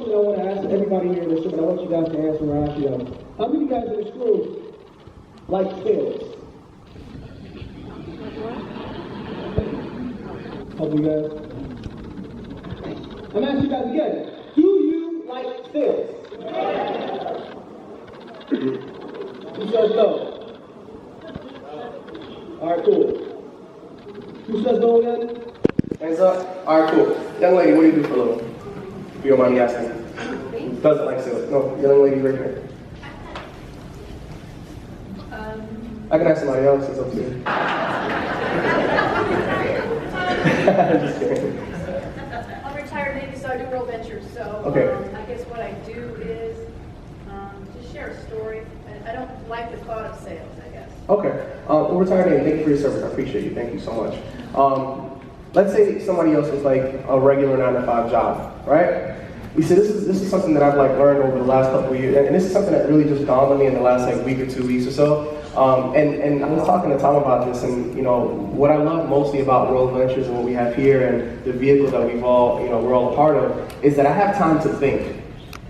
question I want to ask everybody here in this room, and I want you guys to answer when I ask you them. How many of you guys in this room like sales? Help you guys. I'm asking you guys again. Do you like sales? Who says no? Alright, cool. Who says no again? Hands up. Alright, cool. Young lady, what do you do for a living? If you don't mind me asking. Doesn't like sales. No, young lady right here. I can ask somebody else, it's up to you. Just kidding. I'm retired Navy, so I do World Ventures. So okay. I guess what I do is just share a story. I don't like the thought of sales, I guess. Okay. We're retired Navy. Thank you for your service. I appreciate you. Thank you so much. Let's say somebody else is like a regular 9-to-5 job, right? You see, this is something that I've like learned over the last couple of years, and this is something that really just dawned on me in the last like week or 2 weeks or so. And I was talking to Tom about this, and you know what I love mostly about World Ventures and what we have here, and the vehicle that we're all a part of, is that I have time to think.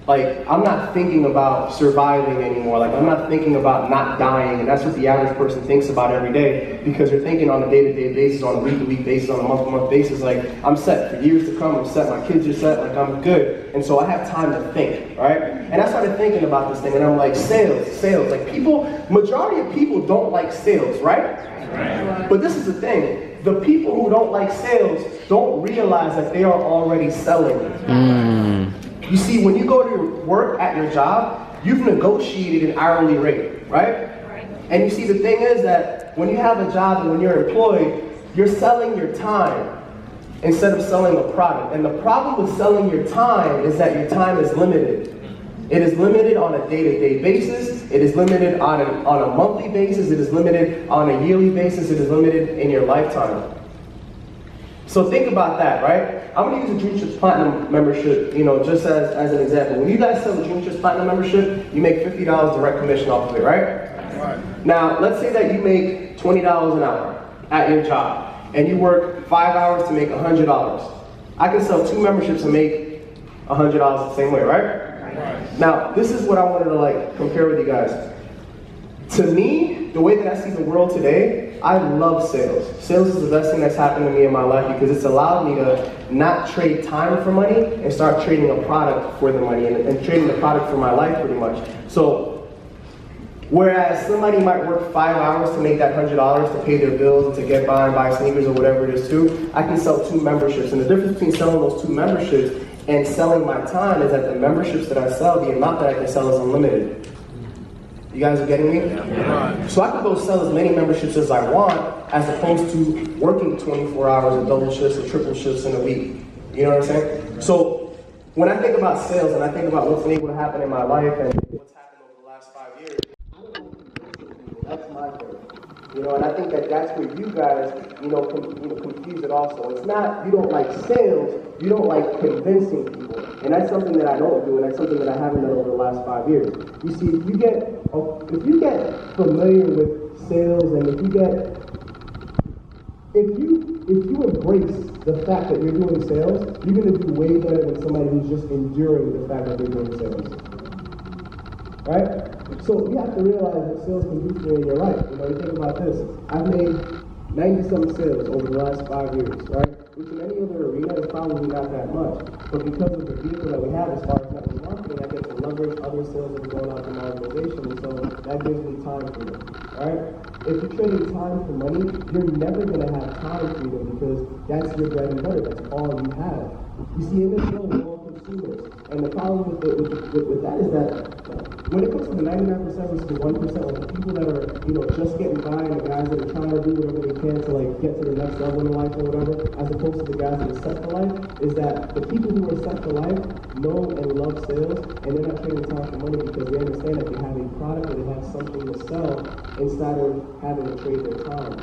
Like, I'm not thinking about surviving anymore. Like, I'm not thinking about not dying, and that's what the average person thinks about every day, because they're thinking on a day-to-day basis, on a week-to-week basis, on a month-to-month basis, like, I'm set for years to come, I'm set, my kids are set, like, I'm good. And so I have time to think, right? And I started thinking about this thing, and I'm like, sales, like majority of people don't like sales, right? But this is the thing, the people who don't like sales don't realize that they are already selling. You see, when you go to work at your job, you've negotiated an hourly rate, right? And you see, the thing is that when you have a job and when you're employed, you're selling your time instead of selling a product. And the problem with selling your time is that your time is limited. It is limited on a day-to-day basis. It is limited on a monthly basis. It is limited on a yearly basis. It is limited in your lifetime. So think about that, right? I'm going to use a Dreamtrips Platinum membership, just as an example. When you guys sell a Dreamtrips Platinum membership, you make $50 direct commission off of it, right? Now, let's say that you make $20 an hour at your job, and you work 5 hours to make $100. I can sell 2 memberships and make $100 the same way, right? Now, this is what I wanted to compare with you guys. To me, the way that I see the world today, I love sales. Sales is the best thing that's happened to me in my life, because it's allowed me to not trade time for money and start trading a product for the money and trading the product for my life pretty much. So, whereas somebody might work 5 hours to make that $100 to pay their bills and to get by and buy sneakers or whatever it is too, I can sell 2 memberships. And the difference between selling those 2 memberships and selling my time is that the memberships that I sell, the amount that I can sell is unlimited. You guys are getting me? Yeah. So I could go sell as many memberships as I want, as opposed to working 24 hours of double shifts or triple shifts in a week. You know what I'm saying? So when I think about sales and I think about what's been able to happen in my life and what's happened over the last 5 years, that's my thing. And I think that that's where you guys, confuse it also. It's not, you don't like sales, you don't like convincing people. And that's something that I don't do, and that's something that I haven't done over the last 5 years. You see, if you get familiar with sales, and if you embrace the fact that you're doing sales, you're going to do way better than somebody who's just enduring the fact that they're doing sales. Right? So you have to realize what sales can do for you in your life. You think about this. I've made 90-some sales over the last 5 years, right? Which in any other arena is probably not that much. But because of the vehicle that we have as far as network marketing, I get to leverage other sales that are going on in my organization, and so that gives me time freedom, right? If you're trading time for money, you're never going to have time freedom, because that's your bread and butter. That's all you have. You see, in this world, we're all consumers. And the problem with that is that when it comes to the 99% versus the 1%, like the people that are, just getting by, and the guys that are trying to do whatever they can to get to the next level in life or whatever, as opposed to the guys that are set for life, is that the people who are set for life know and love sales, and they're not trading time for money because they understand that they have a product or they have something to sell instead of having to trade their time.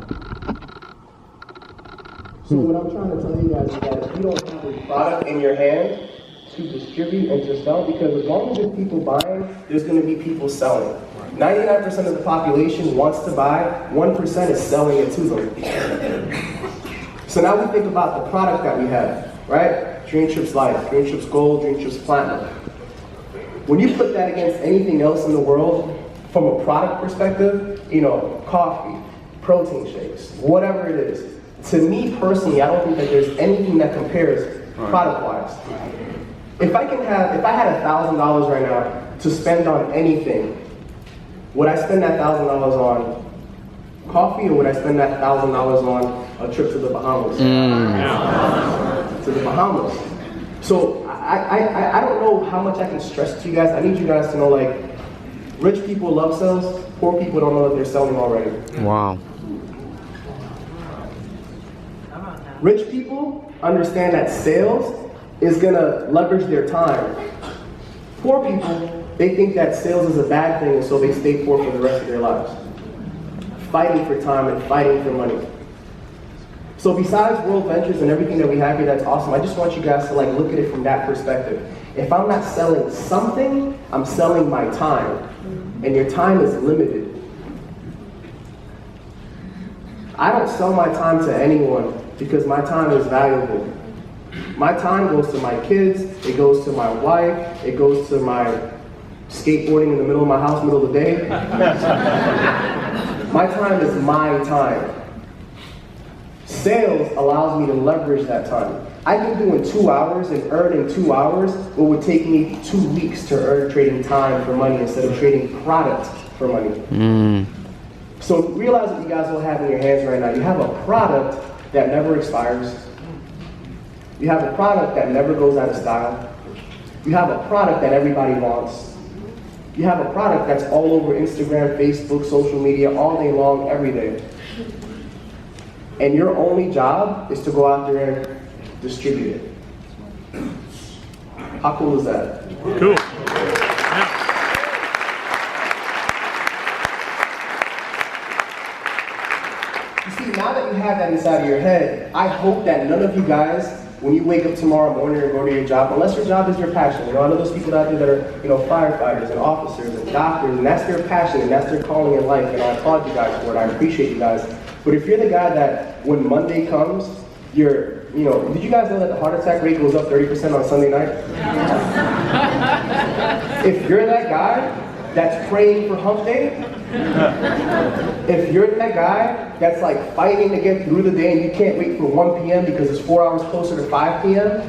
So what I'm trying to tell you guys is that if you don't have a product in your hand to distribute and to sell, because as long as there's people buying, there's going to be people selling. 99% of the population wants to buy, 1% is selling it to them. So now we think about the product that we have, right? Dreamtrips Life, Dreamtrips Gold, Dreamtrips Platinum. When you put that against anything else in the world, from a product perspective, you know, coffee, protein shakes, whatever it is, to me personally, I don't think that there's anything that compares product-wise. If I had $1,000 right now to spend on anything, would I spend that $1,000 on coffee, or would I spend that $1,000 on a trip to the Bahamas? To the Bahamas. So I don't know how much I can stress to you guys. I need you guys to know, like, rich people love sales, poor people don't know that they're selling already. Wow. Rich people understand that sales is gonna leverage their time. Poor people, they think that sales is a bad thing, and so they stay poor for the rest of their lives. Fighting for time and fighting for money. So besides World Ventures and everything that we have here that's awesome, I just want you guys to like look at it from that perspective. If I'm not selling something, I'm selling my time. And your time is limited. I don't sell my time to anyone because my time is valuable. My time goes to my kids, it goes to my wife, it goes to my skateboarding in the middle of my house, middle of the day. My time is my time. Sales allows me to leverage that time. I can do in 2 hours and earn in 2 hours what would take me 2 weeks to earn trading time for money instead of trading product for money. So realize what you guys will have in your hands right now. You have a product that never expires. You have a product that never goes out of style. You have a product that everybody wants. You have a product that's all over Instagram, Facebook, social media, all day long, every day. And your only job is to go out there and distribute it. How cool is that? Cool. You see, now that you have that inside of your head, I hope that none of you guys, when you wake up tomorrow morning or go to your job, unless your job is your passion, you know, I know those people out there that are, you know, firefighters and officers and doctors, and that's their passion and that's their calling in life, and I applaud you guys for it, I appreciate you guys. But if you're the guy that when Monday comes, you're, you know, did you guys know that the heart attack rate goes up 30% on Sunday night? If you're that guy that's praying for hump day, if you're that guy that's like fighting to get through the day and you can't wait for 1 p.m. because it's 4 hours closer to 5 p.m.,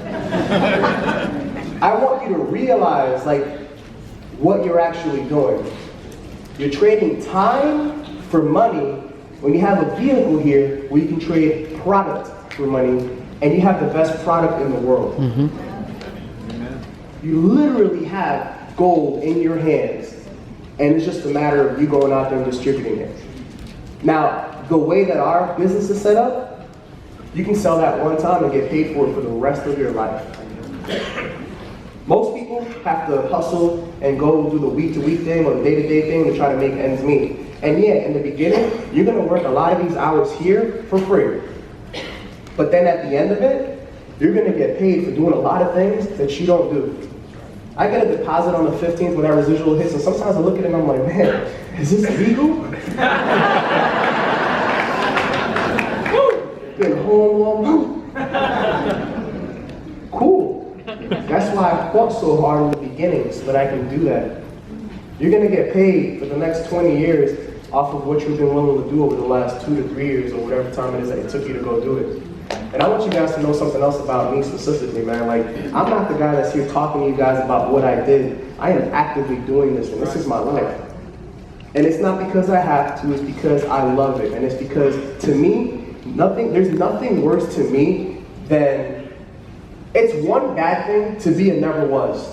I want you to realize like what you're actually doing. You're trading time for money when you have a vehicle here where you can trade product for money, and you have the best product in the world. You literally have gold in your hands, and it's just a matter of you going out there and distributing it. Now, the way that our business is set up, you can sell that one time and get paid for it for the rest of your life. Most people have to hustle and go do the week-to-week thing or the day-to-day thing to try to make ends meet. And yeah, in the beginning, you're gonna work a lot of these hours here for free. But then at the end of it, you're gonna get paid for doing a lot of things that you don't do. I get a deposit on the 15th when that residual hits, and sometimes I look at it and I'm like, man, is this legal? Getting home, cool. That's why I fought so hard in the beginning, so that I can do that. You're gonna get paid for the next 20 years off of what you've been willing to do over the last 2 to 3 years or whatever time it is that it took you to go do it. And I want you guys to know something else about me specifically, man. Like, I'm not the guy that's here talking to you guys about what I did. I am actively doing this, and this is my life. And it's not because I have to, it's because I love it. And it's because, to me, there's nothing worse to me than, it's one bad thing to be a never was.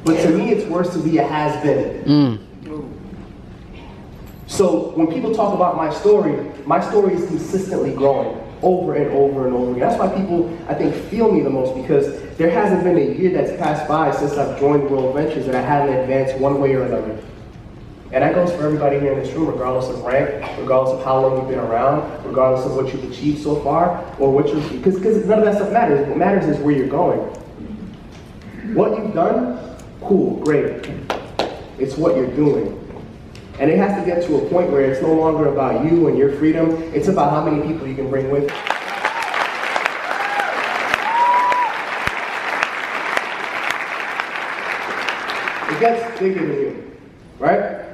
But to me, it's worse to be a has-been. So when people talk about my story is consistently growing over and over and over again. That's why people, I think, feel me the most, because there hasn't been a year that's passed by since I've joined World Ventures that I haven't advanced one way or another. And that goes for everybody here in this room, regardless of rank, regardless of how long you've been around, regardless of what you've achieved so far, or what you're, because none of that stuff matters. What matters is where you're going. What you've done, cool, great. It's what you're doing. And it has to get to a point where it's no longer about you and your freedom, it's about how many people you can bring with you. It gets bigger than you, right?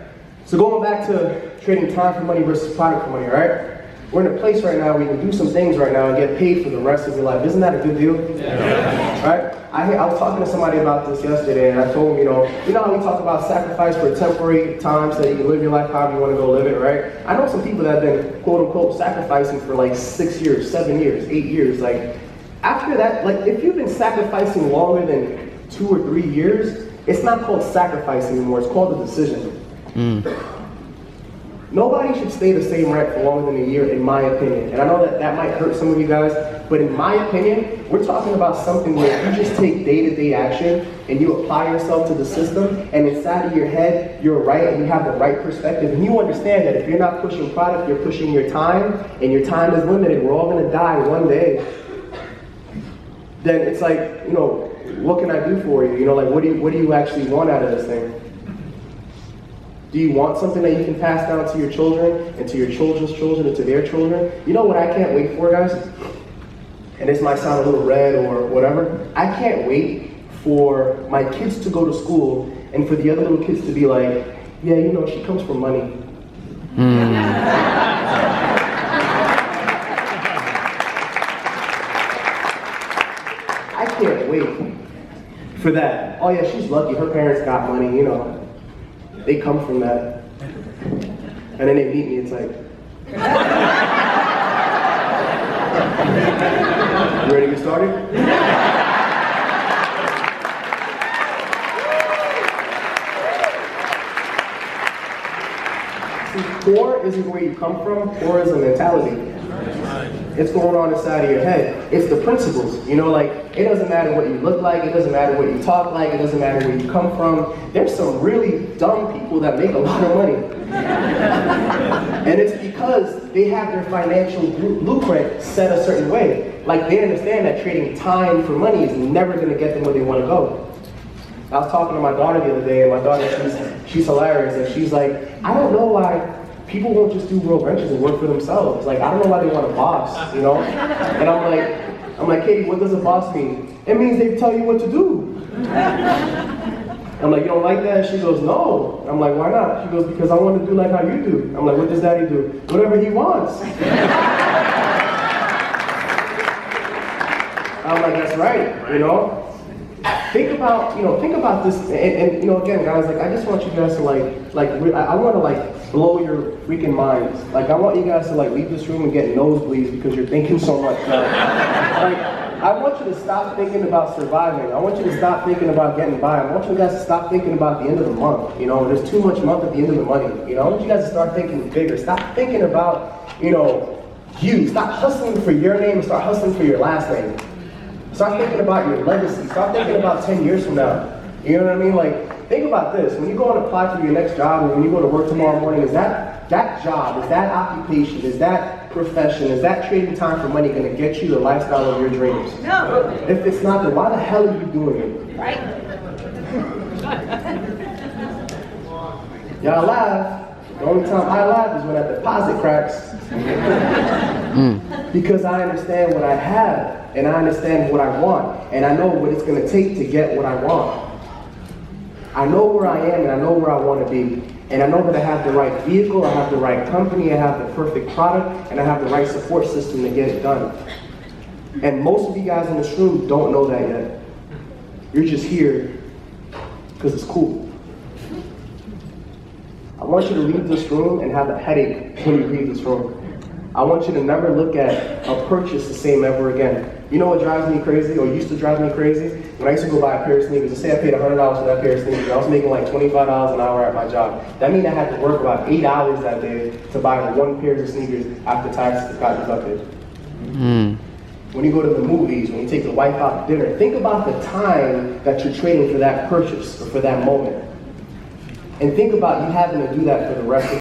So going back to trading time for money versus product for money, right? We're in a place right now where you can do some things right now and get paid for the rest of your life. Isn't that a good deal? Yeah. Right? I was talking to somebody about this yesterday, and I told him, you know how we talk about sacrifice for a temporary time so that you can live your life however you want to go live it, right? I know some people that have been, quote unquote, sacrificing for like 6 years, 7 years, 8 years. Like, after that, like, if you've been sacrificing longer than 2 or 3 years, it's not called sacrifice anymore, it's called a decision. Nobody should stay the same rent for longer than a year, in my opinion. And I know that that might hurt some of you guys, but in my opinion, we're talking about something where you just take day-to-day action and you apply yourself to the system, and inside of your head, you're right and you have the right perspective. And you understand that if you're not pushing product, you're pushing your time, and your time is limited. We're all gonna die one day. Then it's like, you know, what can I do for you? You know, like, what do you actually want out of this thing? Do you want something that you can pass down to your children, and to your children's children, and to their children? You know what I can't wait for, guys? And this might sound a little red or whatever. I can't wait for my kids to go to school and for the other little kids to be like, yeah, you know, she comes from money. I can't wait for that. Oh yeah, she's lucky, her parents got money, you know. They come from that. And then they meet me, it's like, you ready to get started? See, poor isn't where you come from, poor is a mentality. It's going on inside of your head. It's the principles. You know, like, it doesn't matter what you look like, it doesn't matter what you talk like, it doesn't matter where you come from. There's some really dumb people that make a lot of money. And it's because they have their financial blueprint set a certain way. Like, they understand that trading time for money is never going to get them where they want to go. I was talking to my daughter the other day, and my daughter, she's hilarious, and she's like, I don't know why people won't just do World Ventures and work for themselves. Like, I don't know why they want a boss, you know? And I'm like, Katie, what does a boss mean? It means they tell you what to do. I'm like, you don't like that? She goes, no. I'm like, why not? She goes, because I want to do like how you do. I'm like, what does daddy do? Whatever he wants. I'm like, that's right, you know? Think about this, and you know, again, guys, like, I just want you guys to I want to blow your freaking minds. Like, I want you guys to leave this room and get nosebleeds because you're thinking so much now. Like, I want you to stop thinking about surviving. I want you to stop thinking about getting by. I want you guys to stop thinking about the end of the month. You know, there's too much month at the end of the money. You know, I want you guys to start thinking bigger. Stop thinking about, you know, you. Stop hustling for your name and start hustling for your last name. Start thinking about your legacy. Start thinking about 10 years from now. You know what I mean? Like, think about this. When you go and apply for your next job, or when you go to work tomorrow morning, is that job, is that occupation, is that profession, is that trading time for money going to get you the lifestyle of your dreams? No. If it's not, then why the hell are you doing it? Right? Y'all laugh. The only time I laugh is when that deposit cracks. Because I understand what I have. And I understand what I want, and I know what it's going to take to get what I want. I know where I am, and I know where I want to be. And I know that I have the right vehicle, I have the right company, I have the perfect product, and I have the right support system to get it done. And most of you guys in this room don't know that yet. You're just here because it's cool. I want you to leave this room and have a headache when you leave this room. I want you to never look at a purchase the same ever again. You know what drives me crazy, or used to drive me crazy? When I used to go buy a pair of sneakers, let's say I paid $100 for that pair of sneakers, I was making like $25 an hour at my job. That means I had to work about 8 hours that day to buy one pair of sneakers after taxes got deducted. When you go to the movies, when you take the wife out to dinner, think about the time that you're trading for that purchase or for that moment. And think about you having to do that for the rest of